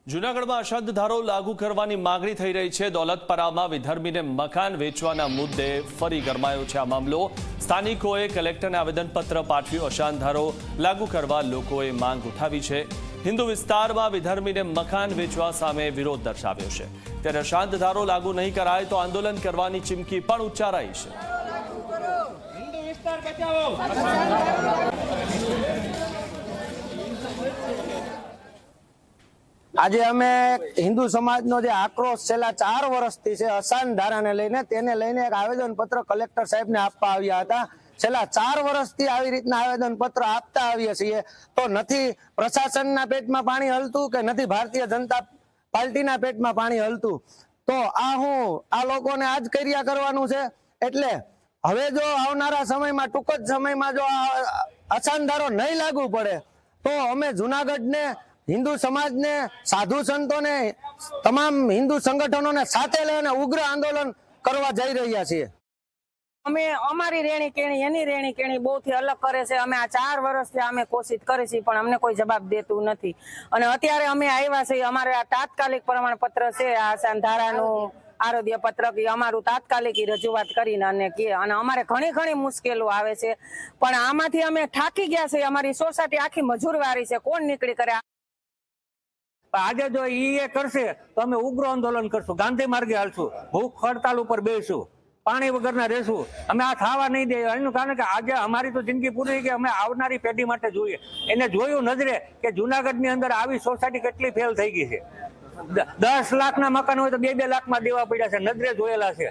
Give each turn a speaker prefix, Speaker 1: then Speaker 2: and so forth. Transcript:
Speaker 1: જૂનાગઢમાં અશાંત ધારો લાગુ કરવાની માંગણી થઈ રહી છે। દોલતપરામાં વિધર્મીને મકાન વેચવાના મુદ્દે ફરી ગરમાયો છે આ મામલો। સ્થાનિકોએ કલેક્ટરને આવેદનપત્ર પાઠવ્યું। અશાંત ધારો લાગુ કરવા લોકોએ માંગ ઉઠાવી છે। હિન્દુ વિસ્તારમાં વિધર્મીને મકાન વેચવા સામે વિરોધ દર્શાવ્યો છે, ત્યારે અશાંત ધારો લાગુ નહીં કરાય તો આંદોલન કરવાની ચીમકી પણ ઉચ્ચારાઈ છે।
Speaker 2: હિન્દુ વિસ્તાર બચાવો।
Speaker 3: આજે અમે હિન્દુ સમાજનો જે આક્રોશ છેલ્લા 4 વર્ષથી છે અશાંત ધારાને લઈને, તેને લઈને એક આવેદનપત્ર કલેક્ટર સાહેબને આપવા આવ્યા હતા। છેલ્લા 4 વર્ષથી આવી રીતના આવેદનપત્ર આપતા આવીએ છીએ તો નથી પ્રશાસનના પેટમાં પાણી હલતું કે નથી ભારતીય જનતા પાર્ટીના પેટમાં પાણી હલતું। તો આ લોકોને આજ કર્યા કરવાનું છે। એટલે હવે જો આવનારા સમયમાં, ટૂંક જ સમયમાં જો અશાંત ધારો નહીં લાગુ પડે તો અમે જૂનાગઢને, હિન્દુ સમાજને, સાધુ સંતોને, તમામ હિન્દુ સંગઠનોને સાથે લઈને ઉગ્ર આંદોલન કરવા જઈ રહ્યા છીએ।
Speaker 4: અમે અમારી રેણી કેણી એની રેણી કેણી બહુથી અલગ કરે છે। અમે આ 4 વર્ષથી અમે કોશિશ કરી છે પણ અમને કોઈ જવાબ દેતું નથી। અને અત્યારે અમે આવ્યા છીએ, અમારે આ તાત્કાલિક પ્રમાણપત્ર છે, આ અશાંત ધારાનું આરોગ્ય પત્રક, અમારું તાત્કાલિક રજૂઆત કરીને અને અમારે ઘણી મુશ્કેલો આવે છે, પણ આમાંથી અમે થાકી ગયા છે। અમારી સોસાયટી આખી મજૂરવાળી છે, કોણ નીકળી કરે।
Speaker 2: આજે જો એ કરશે તો અમે ઉગ્ર આંદોલન કરશું, ગાંધી માર્ગે હાલશું, ભૂખ હડતાલ ઉપર બેસશું, પાણી વગરના રહેશું। અમે આ થવા નહીં દે। એનું કારણ કે આજે અમારી તો જિંદગી પૂરી કે અમે આવનારી પેઢી માટે જોઈએ। એને જોયું નજરે કે જુનાગઢની અંદર આવી સોસાયટી કેટલી ફેલ થઈ ગઈ છે। 10 લાખના મકાન હોય તો 2-2 લાખમાં દેવા પડ્યા છે, નજરે જોયેલા છે।